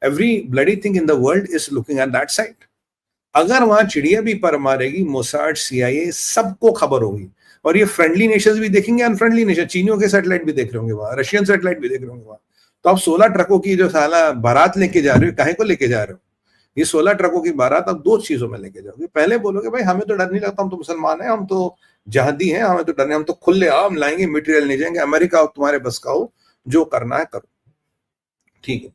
Every bloody thing in the world is looking at that side. अगर वहां चिड़िया भी पर मारेगी, मोसाड, CIA सबको खबर होगी, और ये फ्रेंडली नेशंस भी देखेंगे, अनफ्रेंडली नेशन, चीनियों के सैटेलाइट भी देख रहे होंगे वहां, रशियन सैटेलाइट भी देख रहे होंगे वहां। तो आप 16 ट्रकों की जो साला बारात लेके जा रहे हो, काहे को लेके जा रहे हो? ये 16 ट्रकों की बारात आप 2 चीजों में लेके जाओगे। पहले बोलोगे भाई हमें तो डर नहीं लगता, हम तो मुसलमान हैं, हम तो जहादी हैं, हमें तो डर नहीं, हम तो खुले आम लाएंगे, मटेरियल नहीं जाएंगे, अमेरिका तुम्हारे बस का हो, जो करना है करो। ठीक है,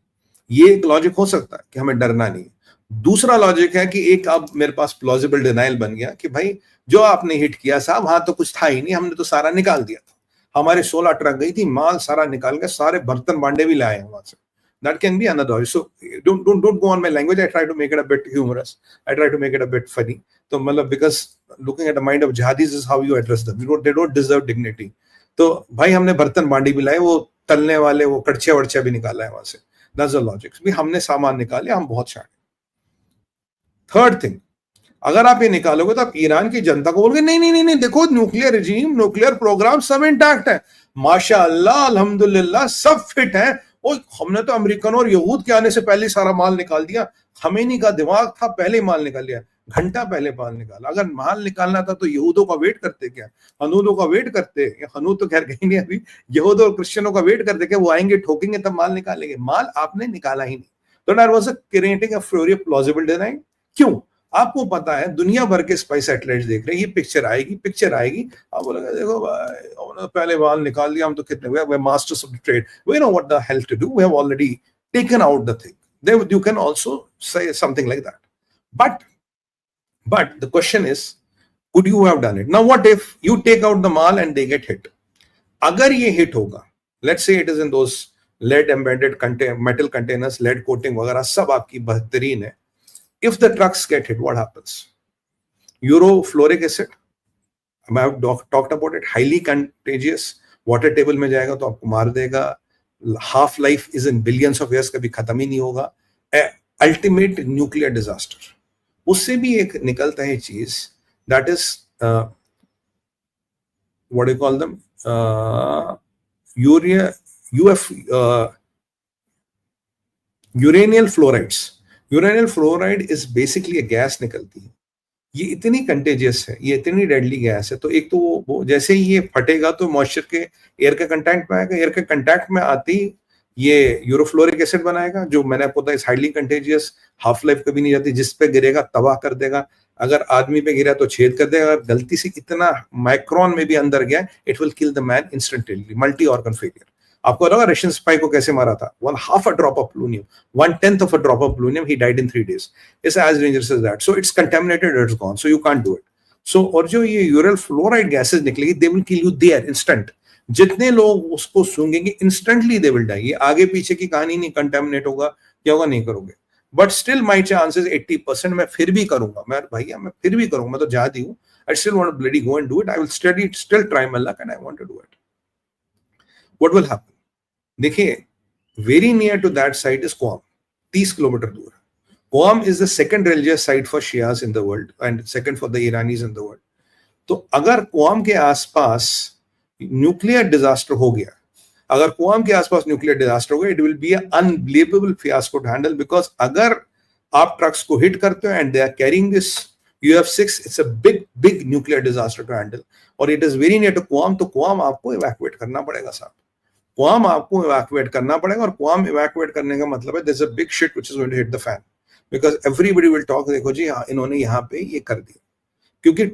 ये एक लॉजिक हो सकता है कि हमें डरना नहीं है। दूसरा लॉजिक है कि एक अब मेरे पास प्लॉजिबल डिनाइल बन गया कि भाई जो आपने हिट किया साहब, वहां तो कुछ था ही नहीं, हमने तो सारा निकाल दिया था, हमारे 16 ट्रक गई थी, माल सारा निकाल के सारे बर्तन बांडे भी लाए हैं वहां से। That can be another. So don't go on my language. I try to make it a bit humorous. I try to make it a bit funny. So मतलब because looking at the mind of jihadis is how you address them. They don't deserve dignity. तो भाई हमने बर्तन बांडी भी लाए, वो तलने वाले वो कड़छे वड़छे भी निकाला है वहां से। That's the logic. भी हमने सामान निकाले, हम बहुत शान। थर्ड थिंग, अगर आप ये निकालोगे तो आप ईरान की जनता को बोलोगे नहीं नहीं नहीं नहीं, देखो न्यूक्लियर रिजीम, न्यूक्लियर प्रोग्राम सब इंटैक्ट है, माशाअल्लाह अल्हम्दुलिल्लाह सब फिट है, और हमने तो अमेरिकन और यहूद के आने से पहले सारा माल निकाल दिया, खमेनी का दिमाग था पहले माल निकाल लिया, घंटा पहले माल निकाला। अगर माल निकालना था तो यहूदों का वेट करते क्या, हनूदों का वेट करते, हनूद तो खैर कहीं नहीं अभी, यहूद और क्रिश्चियनों का वेट करते क्या, वो आएंगे ठोकेंगे तब माल निकालेंगे। माल आपने निकाला ही नहीं। तो that was creating a fury plausible denying. क्यों? आपको पता है दुनिया भर के स्पाई सैटेलाइट्स देख रहे हैं, ये पिक्चर आएगी, आप बोलोगे देखो भाई पहले माल निकाल दिया, हम तो कितने वे masters of the trade, we know what the hell to do, we have already taken out the thing. You can also say something like that, but the question is, could you have done it? Now what if you take out the mall and they get hit? अगर ये hit होगा, let's say it is in those lead embedded metal containers, lead coating वगैरह सब आपकी बेहतरीन है, if the trucks get hit, what happens? Urofluoric acid, I have talked about it, highly contagious, water table में जाएगा तो आपको मार देगा, half life is in billions of years, कभी खत्म ही नहीं होगा, ultimate nuclear disaster। उससे भी एक निकलता है चीज, that is what do you call them, uranyl fluorides। Uranyl fluoride is basically gas निकलती है, ये इतनी कंटेजियस है, ये इतनी डेडली गैस है, तो एक तो वो जैसे ही ये फटेगा तो मॉइस्चर के एयर के कंटैक्ट में आएगा, एयर के कंटैक्ट में आते ही ये यूरोफ्लोरिक एसिड बनाएगा, जो मैंने आपको बताया हाईली कंटेजियस, हाफ लाइफ कभी नहीं जाती, जिस पे गिरेगा तबाह कर देगा, अगर आदमी पे गिरा तो छेद कर देगा, अगर गलती से इतना माइक्रोन में भी अंदर गया it will kill the man instantly, multi organ failure. आपको लगा रशियन स्पाई को कैसे मारा था, 1/2 drop of plutonium, 1/10 of a drop of plutonium, he died in 3 days। It's as dangerous as that, so it's contaminated, it's gone, so you can't do it। so और जो ये Ural fluoride gases निकलेगी, they will kill you there instant। जितने लोग उसको सूंघेंगे instantly they will die। ये आगे पीछे की कहानी नहीं, कंटेमिनेट होगा क्या होगा नहीं करोगे, बट स्टिल माई चांसेस 80%, मैं फिर भी करूंगा, मैं भैया मैं फिर भी करूंगा, मैं तो जहादी हूं, I still want to bloody go and do it, I will still try my luck and I want to do it। What will happen? देखिए, very near to that site is Qom, 30 kilometre दूर। Qom is the second religious site for Shias in the world and second for the Iranians in the world. तो अगर क्वाम के आसपास nuclear disaster हो गया, अगर क्वाम के आसपास न्यूक्लियर डिजास्टर हो गया, it will be a unbelievable fiasco to handle, because अगर आप ट्रक्स को हिट करते हो and they are carrying this UF6, it's a big nuclear disaster to handle, और it is very near to Qom, तो Qom आपको evacuate करना पड़ेगा साहब, क्वाम आपको इवैक्यूएट करना पड़ेगा, और क्वाम इवैक्यूएट करने का मतलब है there's a big shit which is going to hit the fan, because everybody will talk, देखो जी हाँ इन्होंने यहाँ पे ये कर दिया। क्योंकि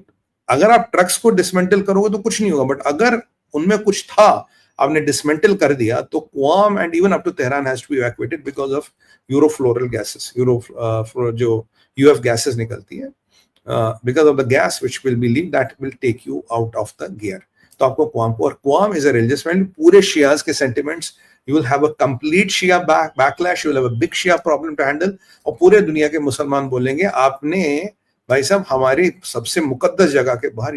अगर आप ट्रक्स को डिसमेंटल करोगे तो कुछ नहीं होगा, बट अगर उनमें कुछ था आपने डिसमेंटल कर दिया तो Qom and even up to Tehran has to be evacuated because of urofloral gases, जो UF गैसेस निकलती है, because of the gas which will be leave that will take you out of the gear. तो आपको Qom को, और Qom is a religious family, पूरे Shias के sentiments, you will have a complete Shia backlash, you will have a big Shia problem to handle, और पूरे दुनिया के मुसलमान बोलेंगे आपने भाई साहब हमारी सबसे मुकद्दस जगह के बाहर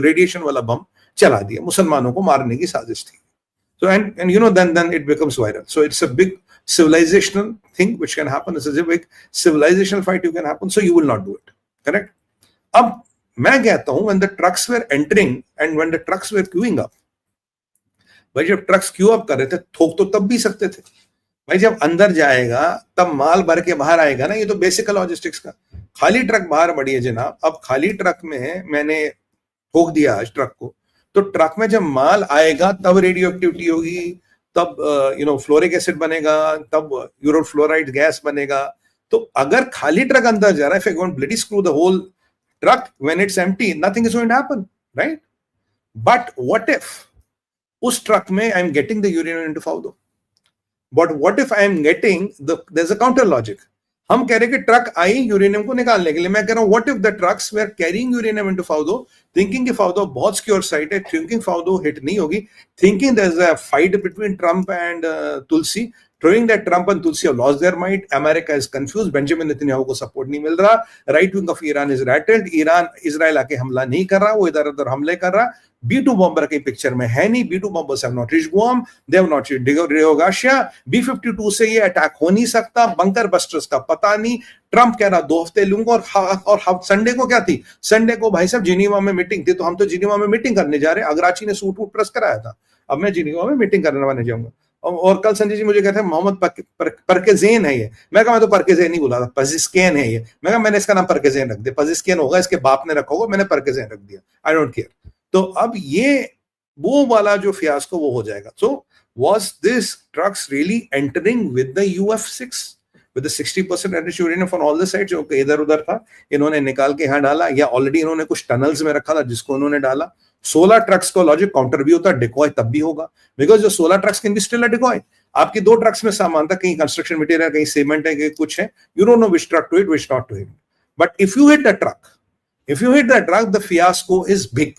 रेडिएशन वाला बम चला दिया, मुसलमानों को मारने की साजिश थी। So and you know then it becomes viral. So it's a big civilizational thing which can happen. It's a big civilizational fight you can happen. So you will not do it. Correct? अब मैं कहता हूं when the trucks were entering and when the trucks were queuing up, भाई जब trucks Q up कर रहे थे, ठोक तो तब भी सकते थे, भाई जब अंदर जाएगा तब माल भर के बाहर आएगा ना, ये तो बेसिक लॉजिस्टिक्स का। खाली ट्रक बाहर बढ़िए जनाब, अब खाली ट्रक में मैंने ठोक दिया आज ट्रक को, तो ट्रक में जब माल आएगा तब रेडियो एक्टिविटी होगी, तब फ्लोरिक एसिड बनेगा, तब यूरो फ्लोराइड गैस बनेगा। तो अगर खाली ट्रक अंदर जा रहा है, if I go and bloody screw the whole truck when it's empty, nothing is going to happen, right? But what if उस ट्रक में I am getting the uranium into Fordow, but what if I am getting there is a counter logic. हम कह रहे कि truck आई uranium को निकालने के लिए, मैं कह रहा हूं what if the trucks they are carrying uranium into Fordow, thinking कि फाउडो बहुत सिक्योर साइट है, थिंकिंग फाउडो हिट नहीं होगी, thinking there is a fight between Trump and Tulsi, throwing that Trump and Tulsi have lost their mind. America is confused. Benjamin Netanyahu को support नहीं मिल रहा. Right wing of Iran is rattled. Iran Israel आके हमला नहीं कर रहा, वो इधर उधर हमले कर रहा. B2 बॉम्बर के पिक्चर में है नहीं. B2 bombers have not reached Guam. They have not reached Riogasia. B52 से ये अटैक हो नहीं सकता. बंकर बस्टर्स का पता नहीं. ट्रंप कह रहा 2 हफ्ते लूंगा, और संडे को क्या थी? संडे को भाई साहब जिनीवा में मीटिंग थी, तो हम तो जिनीवा में मीटिंग करने जा रहे हैं. अगराची ने सूट वूट प्रेस कराया था. अब मैं जिनीवा में मीटिंग करने जाऊंगा. और कल संजय जी मुझे कहते हैं मोहम्मद परकेज़ेन है ये. मैं कहा मैं तो परकेज़ेन नहीं बोला था, पजिस्केन है ये. मैं कहा मैंने इसका नाम परकेज़ेन रख दिया. पजिस्केन होगा, इसके बाप ने रखा होगा, मैंने परकेज़ेन रख दिया. I don't care. तो अब ये वो वाला जो फियास्को वो हो जाएगा. So was this trucks really entering with the UF6 with the 60% enriched uranium from all the sides, जो इधर उधर था इन्होंने निकाल के यहाँ डाला, या ऑलरेडी इन्होंने कुछ टनल्स में रखा था जिसको इन्होंने डाला. 16 ट्रक्स का लॉजिक काउंटर भी होता है, डिकॉय तब भी होगा, बिकॉज जो 16 trucks can be still a decoy. आपकी 2 ट्रक्स में सामान था, कहीं कंस्ट्रक्शन मटेरियल, कहीं सीमेंट है, कहीं कुछ है, you don't know which truck to hit, which not to hit. But if you hit the truck, the fiasco is big.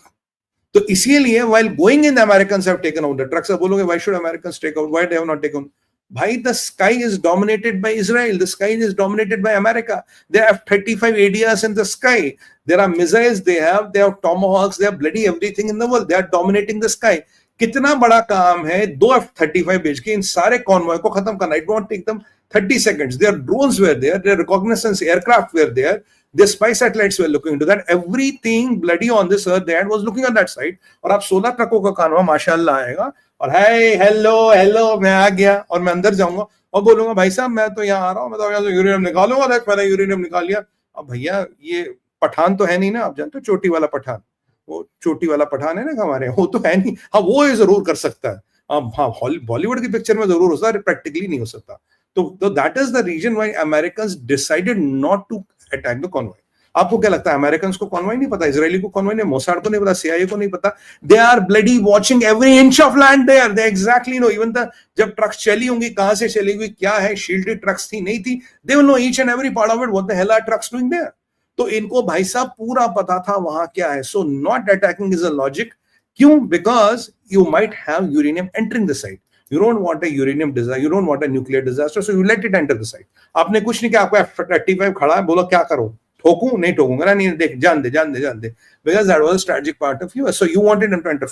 तो इसीलिए while going in, the Americans have taken out the trucks. अब बोलोगे why should Americans take out? Why they have not taken? भाई, the sky is dominated by Israel. The sky is dominated by America. They have 35 ADRs in the sky. There are missiles. They have tomahawks. They have bloody everything in the world. They are dominating the sky. कितना बड़ा काम है 2 F-35 भेज के इन सारे convoy को खत्म करना. It won't take them 30 seconds. Their drones were there. Their reconnaissance aircraft were there. The spy satellites were looking into that. Everything bloody on this earth they had was looking at that side. और आप 16 ट्रकों का कानवा माशाल्लाह आएगा, और hi hello मैं आ गया, और मैं अंदर जाऊंगा और बोलूंगा भाई साहब मैं तो यहाँ आ रहा हूँ, मैं तो यहाँ से यूरेनियम निकालूंगा. देख मैंने यूरेनियम निकाल लिया. अब भैया ये पठान तो है नहीं ना, आप जानते हो चोटी वाला पठान, वो चोटी वाला पठान है ना हमारे, वो तो है नहीं. हाँ वो जरूर कर सकता है. हाँ बॉलीवुड की पिक्चर में जरूर हो सकता है, प्रैक्टिकली नहीं हो सकता. तो that is the reason why Americans decided not to attack the convoy. आपको क्या लगता है अमेरिकन को कॉन्वॉय नहीं पता, इजरायली को कॉन्वॉय नहीं, मोसाड को नहीं पता, CIA को नहीं पता? They are bloody watching every inch of land there. They exactly know. Even the जब ट्रक्स चली होंगी, कहां से चली हुई, क्या है, शील्डेड ट्रक्स थी नहीं थी, they will know each and every part of it, what the hell are trucks doing there. तो इनको भाई साहब पूरा पता था वहां क्या है. So not attacking is a logic. क्यों? Because you might have uranium entering the site. You don't want a uranium disaster. You don't want a nuclear disaster. So you let it enter the site. आपने कुछ नहीं किया, आपको F-35 खड़ा है, बोलो क्या करो, ठोकूं? नहीं ठोकूंगा ना, नहीं, देख जान दे. Because that was a strategic part of US. So you wanted them to enter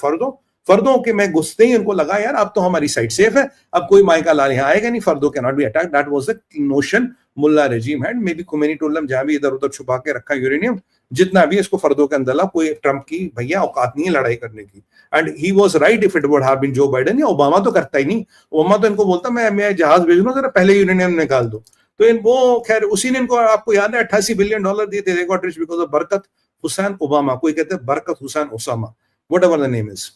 फर्दों के मैं घुसते ही उनको लगा यार अब तो हमारी साइड सेफ है, अब कोई माइका लाल यहाँ आएगा नहीं, Fordow cannot be attack. That was the notion mullah regime had. May be Khomeini told them जहां भी इधर उधर छुपा के रखा यूरेनियम, जितना भी इसको फर्दों के अंदर ला, कोई ट्रंप की भैया औकात नहीं है लड़ाई करने की. And he was right. If it would have been Joe Biden या ओबामा तो करता ही नहीं. ओबामा तो इनको बोलता मैं जहाज भेज रहा हूं, जरा पहले यूरेनियम निकाल दो. तो इन वो खैर उसी ने इनको, आपको याद है, $88 बिलियन दिए थे. They got rich because of बरकत हुसैन ओबामा. कोई कहते हैं बरकत Hussain Osama, whatever the name is.